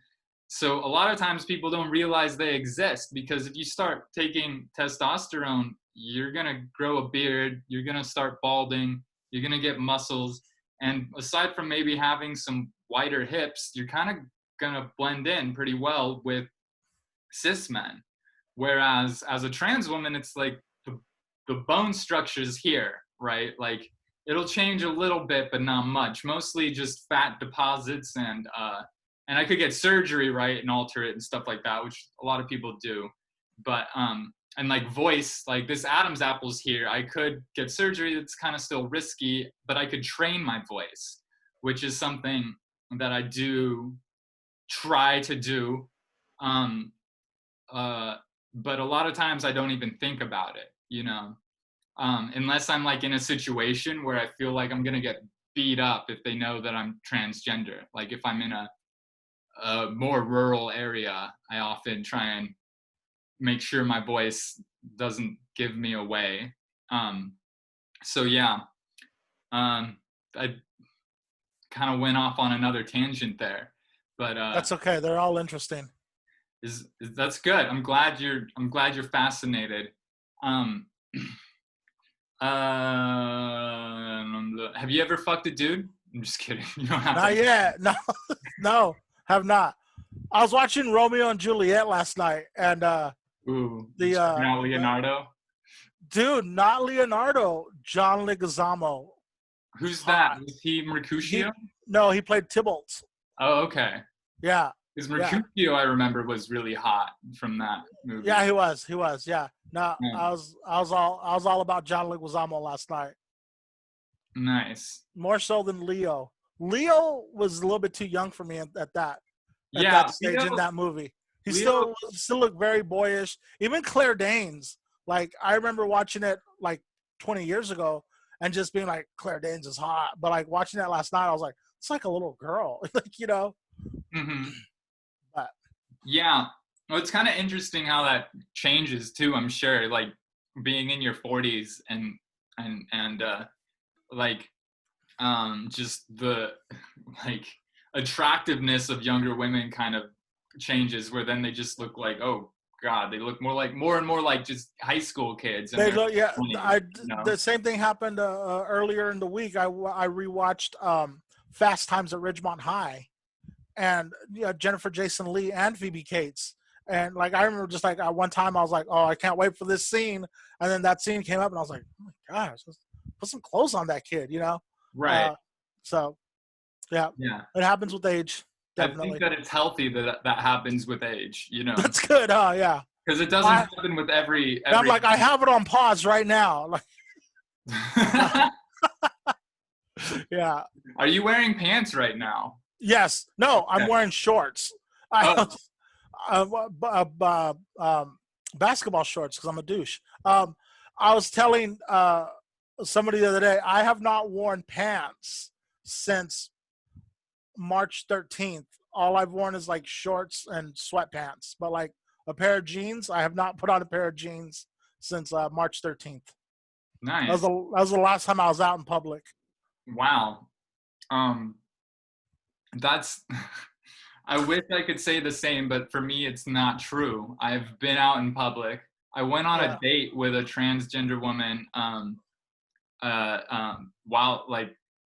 So a lot of times people don't realize they exist, because if you start taking testosterone, you're going to grow a beard, you're going to start balding, you're going to get muscles. And aside from maybe having some wider hips, you're kind of going to blend in pretty well with cis men. Whereas as a trans woman, it's like the bone structure's here, right? Like, it'll change a little bit, but not much. Mostly just fat deposits, and I could get surgery, right, and alter it and stuff like that, which a lot of people do. But and like voice, like this Adam's apple's here. I could get surgery. That's kind of still risky, but I could train my voice, which is something that I do try to do. Um, but a lot of times I don't even think about it, unless I'm like in a situation where I feel like I'm gonna get beat up if they know that I'm transgender. Like, if I'm in a more rural area, I often try and make sure my voice doesn't give me away. So yeah, I kind of went off on another tangent there, but That's okay. They're all interesting. that's good. I'm glad you're fascinated. Um, have you ever fucked a dude? I'm just kidding. You don't have Not to. yet. No, no, have not. I was watching Romeo and Juliet last night, and Ooh, the now Leonardo. dude, not Leonardo, John Leguizamo, Who's that? hot. Was he He Mercutio? no, he played Tybalt. Oh, okay. Yeah, Because yeah, Mercutio, I remember, was really hot from that movie. yeah. He was. He was. Yeah. No, Yeah. I was all about John Leguizamo last night. Nice. More so than Leo. Leo was a little bit too young for me at Yeah, that stage in that movie. He Leo. still looked very boyish. Even Claire Danes, like I remember watching it like 20 years ago and just being like, Claire Danes is hot. But like watching that last night, I was like, it's like a little girl, like. Hmm. But Yeah. Well, it's kind of interesting how that changes too. I'm sure, like, being in your 40s and like just the like attractiveness of younger women kind of changes, where then they just look like, oh god, they look more and more like just high school kids in they their look, yeah. 20s, The same thing happened earlier in the week. I rewatched Fast Times at Ridgemont High, and Jennifer Jason Leigh and Phoebe Cates. And like I remember, just like at one time, I was like, "Oh, I can't wait for this scene," and then that scene came up, and I was like, "Oh my gosh, let's put some clothes on that kid," Right. So yeah, Yeah. it happens with age, I think definitely. that it's healthy that that happens with age, That's good, huh? Yeah. because it doesn't I, happen with every I'm every. like, I have it on pause right now. Like, yeah. Are you wearing pants right now? Yes. No, I'm Okay. wearing shorts. I Oh, basketball shorts because I'm a douche. I was telling somebody the other day, I have not worn pants since March 13th. All I've worn is like shorts and sweatpants, but like a pair of jeans, I have not put on a pair of jeans since March 13th. nice. That was the last time I was out in public. Wow. Um, that's. I wish I could say the same, but for me, it's not true. I've been out in public. I went on a Yeah. date with a transgender woman.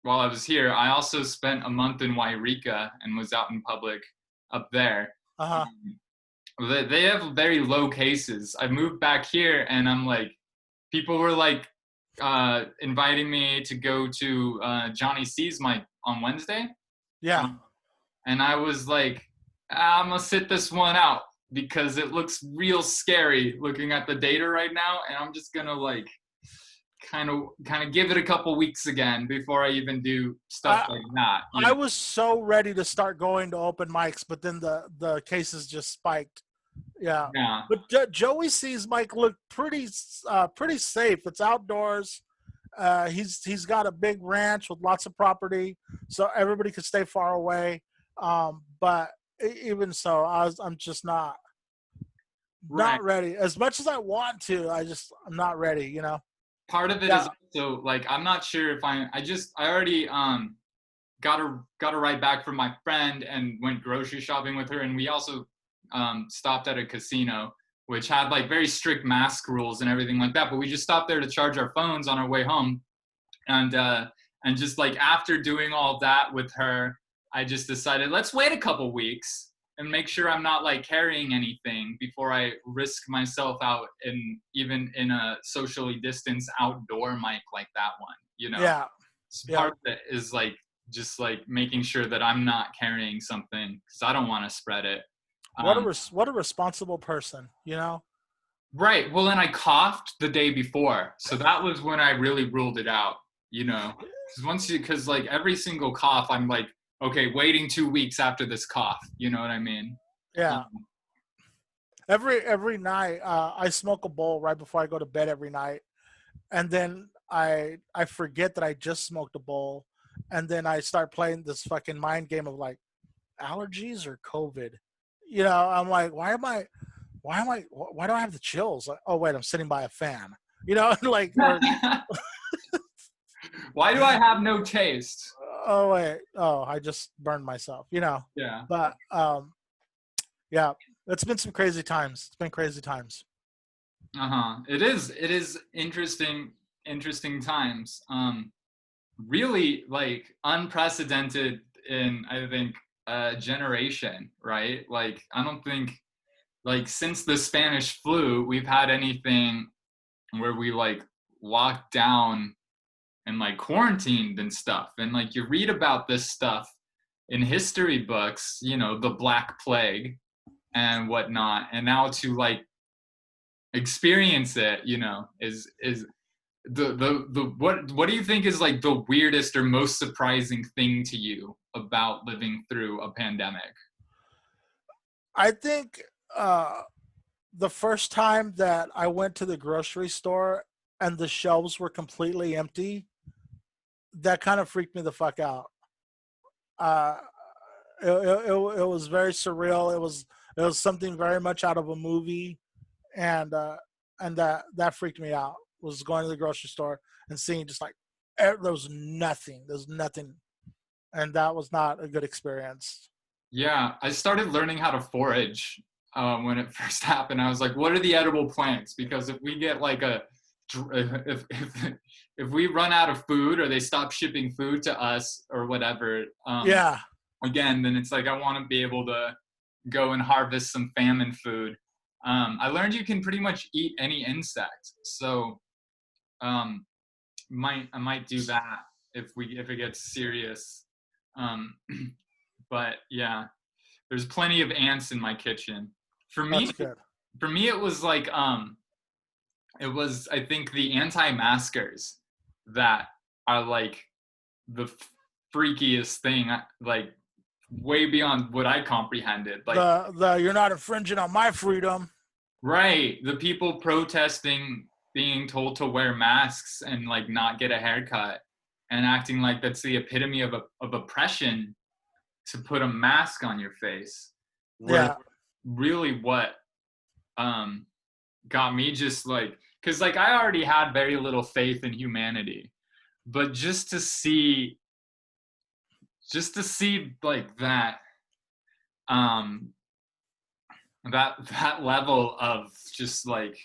While I was here, I also spent a month in Wairika and was out in public up there. Uh huh. They have very low cases. I moved back here, and I'm like, people were like inviting me to go to Johnny C's mic on Wednesday, Yeah. um, and I was like, I'm gonna sit this one out because it looks real scary looking at the data right now, and I'm just gonna like kind of give it a couple weeks again before I even do stuff I like that. I was so ready to start going to open mics, but then the cases just spiked. Yeah, Yeah. but Joey C's mic looked pretty safe. It's outdoors. He's got a big ranch with lots of property, so everybody could stay far away. But even so, I'm just Right. not ready. As much as I want to, I'm not ready. Part of it Yeah. is also like I'm not sure if I already got a ride back from my friend and went grocery shopping with her, and we also stopped at a casino which had like very strict mask rules and everything like that, but we just stopped there to charge our phones on our way home, and just like after doing all that with her, I just decided let's wait a couple weeks and make sure I'm not like carrying anything before I risk myself out in even in a socially distanced outdoor mic like that one. Yeah. So Yeah. part of it is like just like making sure that I'm not carrying something because I don't want to spread it. Um, What a responsible person. right. Well, and I coughed the day before, so that was when I really ruled it out. Because like every single cough, I'm like, okay, waiting 2 weeks after this cough. You know what I mean? Yeah. Um, Every night, I smoke a bowl right before I go to bed every night, and then I forget that I just smoked a bowl, and then I start playing this fucking mind game of like allergies or COVID. I'm like, why do I have the chills? Like, oh wait, I'm sitting by a fan. Like, or Why do I have no taste? oh wait, oh I just burned myself. Yeah. But yeah, it's been some crazy times. It's been crazy times. Uh-huh. It is interesting times. Really like unprecedented in I think a generation, right? Like I don't think like since the Spanish flu we've had anything where we like locked down and like quarantined and stuff. And like you read about this stuff in history books, the Black Plague and whatnot. And now to like experience it, is what do you think is like the weirdest or most surprising thing to you about living through a pandemic? I think the first time that I went to the grocery store and the shelves were completely empty, that kind of freaked me the fuck out. Uh, it was very surreal. It was something very much out of a movie, and that freaked me out. Was going to the grocery store and seeing just like there was nothing. There's nothing, and that was not a good experience. Yeah, I started learning how to forage when it first happened. I was like, what are the edible plants? Because if we get like if we run out of food or they stop shipping food to us or whatever, Yeah, again, then it's like I want to be able to go and harvest some famine food. I learned you can pretty much eat any insect, so um, I might do that if it gets serious. Um, but yeah, there's plenty of ants in my kitchen. For me, That's good. it was like it was, I think, the anti-maskers that are like the freakiest thing, like way beyond what I comprehended. Like, The you're not infringing on my freedom. right, the people protesting being told to wear masks and like not get a haircut and acting like that's the epitome of oppression to put a mask on your face were Yeah. really what got me just like, because like I already had very little faith in humanity, but just to see like that um that level of just like,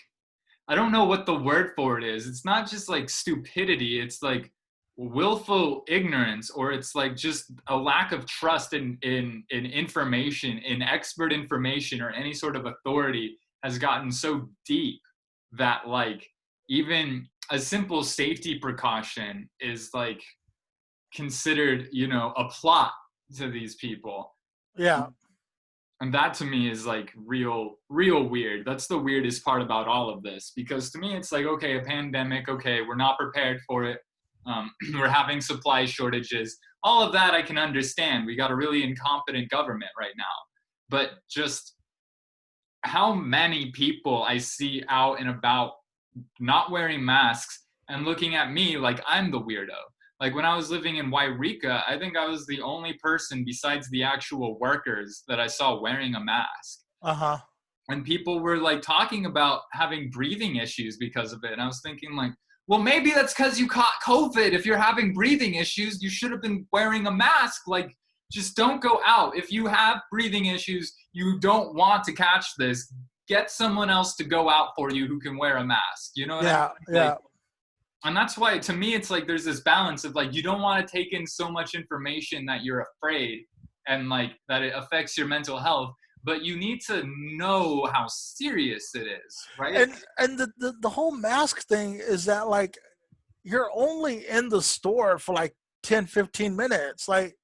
I don't know what the word for it is. It's not just like stupidity, it's like willful ignorance, or it's like just a lack of trust in information, in expert information or any sort of authority has gotten so deep that like even a simple safety precaution is like considered, a plot to these people. Yeah. And that to me is like real weird. That's the weirdest part about all of this, because to me it's like, okay, a pandemic, okay, we're not prepared for it. We're having supply shortages, all of that I can understand. We got a really incompetent government right now, but just how many people I see out and about not wearing masks and looking at me like I'm the weirdo. Like when I was living in Wairika, I think I was the only person besides the actual workers that I saw wearing a mask. Uh-huh. And people were like talking about having breathing issues because of it. And I was thinking like, well, maybe that's because you caught COVID. If you're having breathing issues, you should have been wearing a mask. Like, just don't go out. If you have breathing issues, you don't want to catch this, get someone else to go out for you who can wear a mask. You know what I mean? Yeah. Like, Yeah. and that's why to me it's like there's this balance of like you don't want to take in so much information that you're afraid and like that it affects your mental health, but you need to know how serious it is, right? And the whole mask thing is that like you're only in the store for like 10-15 minutes. Like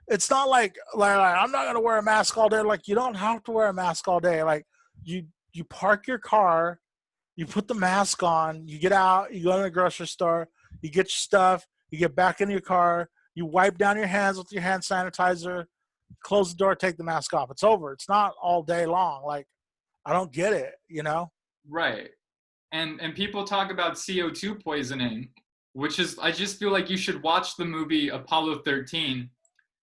it's not like I'm not gonna wear a mask all day. Like you don't have to wear a mask all day. Like you park your car, you put the mask on, you get out, you go to the grocery store, you get your stuff, you get back in your car, you wipe down your hands with your hand sanitizer, close the door, take the mask off. It's over. It's not all day long. Like I don't get it, you know? Right. And people talk about CO2 poisoning, which is, I just feel like you should watch the movie Apollo 13,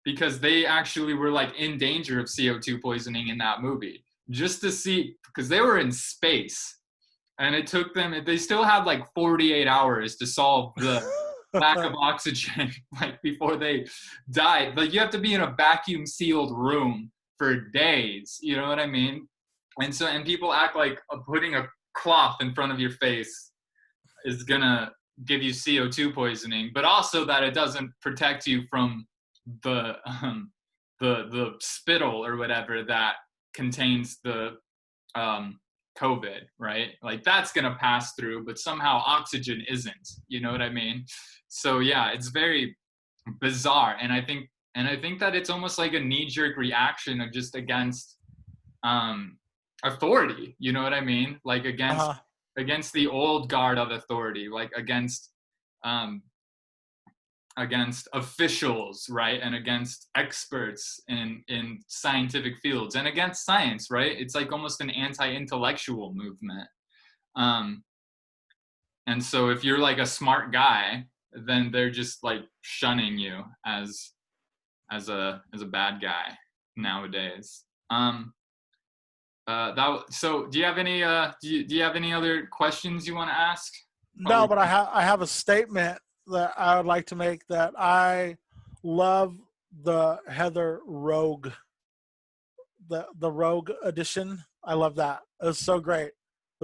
because they actually were like in danger of CO2 poisoning in that movie, just to see, because they were in space and it took them, they still had like 48 hours to solve the lack of oxygen like before they died. Like you have to be in a vacuum sealed room for days, you know what I mean? And so, and people act like putting a cloth in front of your face is gonna give you CO2 poisoning, but also that it doesn't protect you from the the spittle or whatever that contains the COVID, right? Like that's gonna pass through, but somehow oxygen isn't. You know what I mean? So yeah, it's very bizarre, and I think that it's almost like a knee-jerk reaction of just against authority. You know what I mean? Like Uh-huh. against the old guard of authority, like um, against officials, right, and against experts in scientific fields and against science, right? It's like almost an anti-intellectual movement. Um, and so if you're like a smart guy, then they're just like shunning you as a bad guy nowadays. So do you have any do you have any other questions you want to ask? No, but I have a statement that I would like to make that I love the Heather Rogue, the Rogue edition. I love that. It was so great. It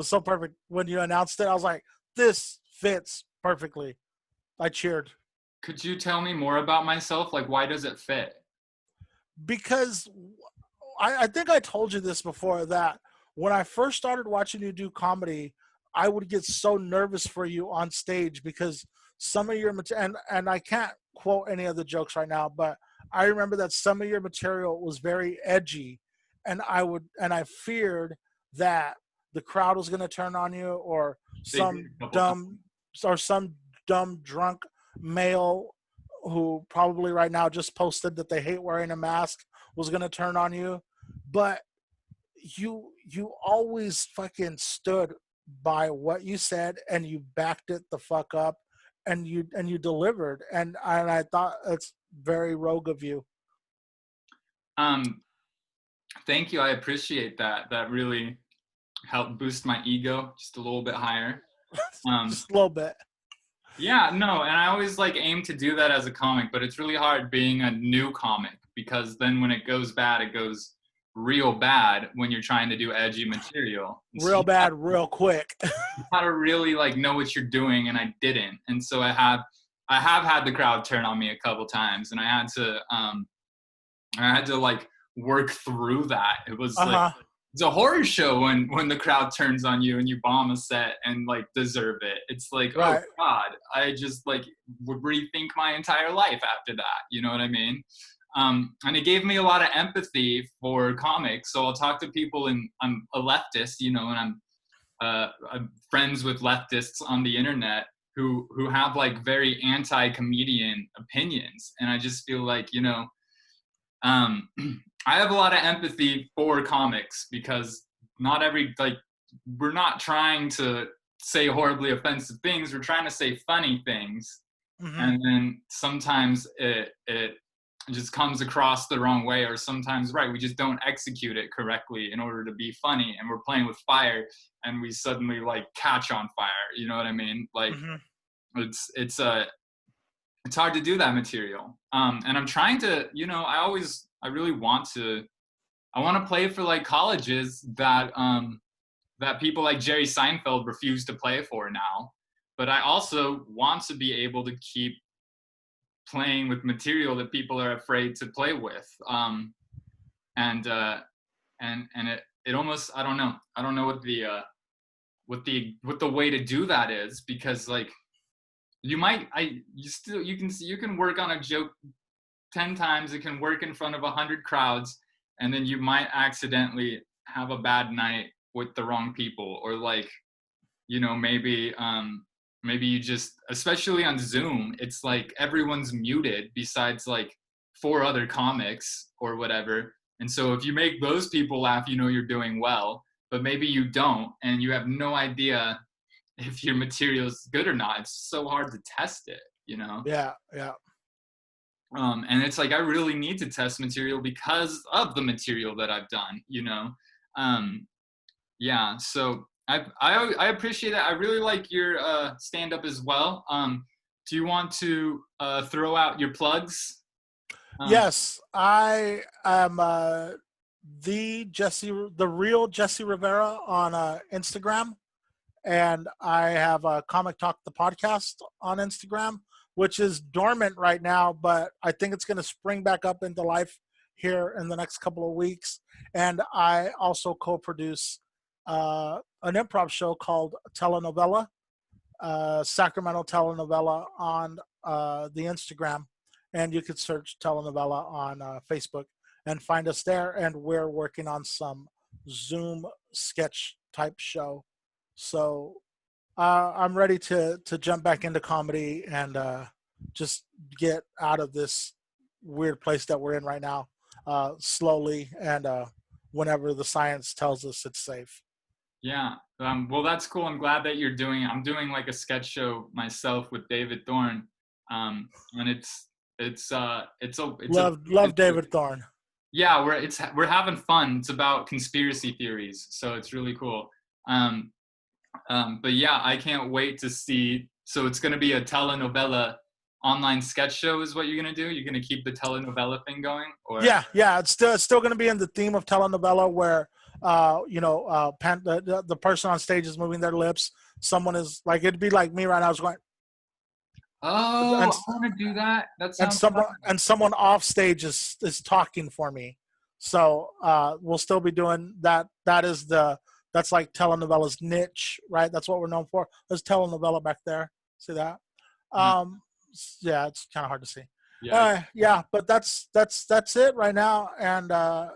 was so perfect. When you announced it, I was like, this fits perfectly. I cheered. Could you tell me more about myself? Like, why does it fit? because I think I told you this before, that when I first started watching you do comedy, I would get so nervous for you on stage because some of your and I can't quote any of the jokes right now, but I remember that some of your material was very edgy, and I feared that the crowd was going to turn on you, or They did some a couple times. dumb some dumb drunk male who probably right now just posted that they hate wearing a mask was going to turn on you. But you always fucking stood by what you said, and you backed it the fuck up, and you delivered, and I thought it's very rogue of you. Um, Thank you. I appreciate that. That really helped boost my ego just a little bit higher. Just a little bit. Yeah, no, and I always like aim to do that as a comic, but it's really hard being a new comic because then when it goes bad, it goes real bad when you're trying to do edgy material. And so Real bad real quick. you gotta really like know what you're doing, and I didn't. And so I have had the crowd turn on me a couple times, and I had to like work through that. It was like Uh-huh. it's a horror show when the crowd turns on you and you bomb a set and like deserve it. It's like, oh Right. God, I just like would rethink my entire life after that. You know what I mean? And it gave me a lot of empathy for comics. So I'll talk to people, and I'm a leftist, you know, and I'm friends with leftists on the internet who have like very anti-comedian opinions, and I just feel like, you know, um, I have a lot of empathy for comics because not every like we're not trying to say horribly offensive things. We're trying to say funny things, Mm-hmm. and then sometimes it just comes across the wrong way, or sometimes right we just don't execute it correctly in order to be funny, and we're playing with fire, and we suddenly like catch on fire. You know what I mean? Like Mm-hmm. it's it's hard to do that material. And I'm trying to, you know, I really want to, I want to play for like colleges that people like Jerry Seinfeld refuse to play for now. But I also want to be able to keep playing with material that people are afraid to play with. And it almost, I don't know what the way to do that is, because like you can work on a joke 10 times, it can work in front of 100 crowds, and then you might accidentally have a bad night with the wrong people, or like, you know, maybe you just, especially on Zoom, it's like everyone's muted besides like 4 other comics or whatever, and so if you make those people laugh, you know you're doing well, but maybe you don't, and you have no idea if your material is good or not. It's so hard to test it, you know. Yeah, yeah. And it's like I really need to test material because of the material that I've done, you know. um, yeah, so I appreciate that. I really like your stand up as well. Do you want to throw out your plugs? Yes, I am the real Jesse Rivera on Instagram, and I have a Comic Talk the podcast on Instagram, which is dormant right now, but I think it's going to spring back up into life here in the next couple of weeks. And I also co-produce an improv show called Telenovela, Sacramento Telenovela on the Instagram, and you could search Telenovela on Facebook and find us there. And we're working on some Zoom sketch type show. So I'm ready to jump back into comedy and just get out of this weird place that we're in right now, slowly, and whenever the science tells us it's safe. Yeah. Well, that's cool. I'm glad that I'm doing like a sketch show myself with David Thorne. And Love David Thorne. yeah, we're having fun. It's about conspiracy theories, so it's really cool. Um, but yeah, I can't wait to see. So it's going to be a telenovela online sketch show, is what you're going to do? You're going to keep the telenovela thing going, or? Yeah. It's still going to be in the theme of telenovela, where the person on stage is moving their lips. Someone is like, it'd be like me right now. I was going, Oh, and I want to do that. That and sounds someone fun. and someone off stage is talking for me. So we'll still be doing that. That's like telenovelas niche, right? That's what we're known for. There's telenovela back there. See that? No, Yeah, it's kind of hard to see. yeah. Yeah, but that's it right now. And uh,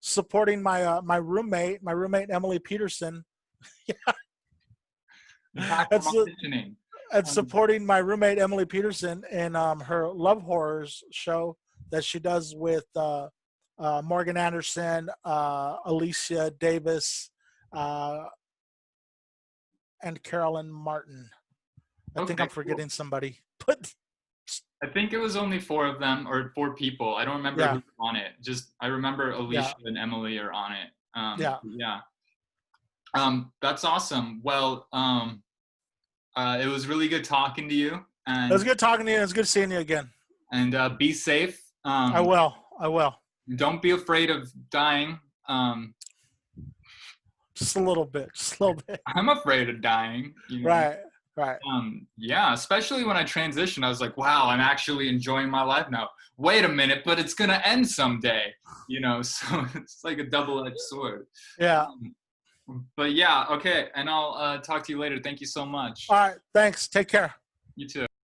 supporting my roommate Emily Peterson. Back from That's auditioning. and Um, supporting my roommate Emily Peterson in her Love Horrors show that she does with Morgan Anderson, Alicia Davis, uh, and Carolyn Martin. I think okay, I'm cool. forgetting somebody, but I think it was only four of them or four people. I don't remember yeah, who's on it. Just I remember yeah, Alicia and Emily are on it. yeah. Yeah. That's awesome. Well, it was really good talking to you, It was good talking to you. It was good seeing you again. and be safe. I will. I will. Don't be afraid of dying. Um, Just a little bit. Just a little bit. I'm afraid of dying. You know. Right. Right. Yeah, especially when I transitioned, I was like, wow, I'm actually enjoying my life now. Wait a minute, but it's gonna end someday, you know. So it's like a double-edged sword. Yeah. But yeah, okay, and I'll talk to you later. Thank you so much. All right. Thanks. Take care. You too.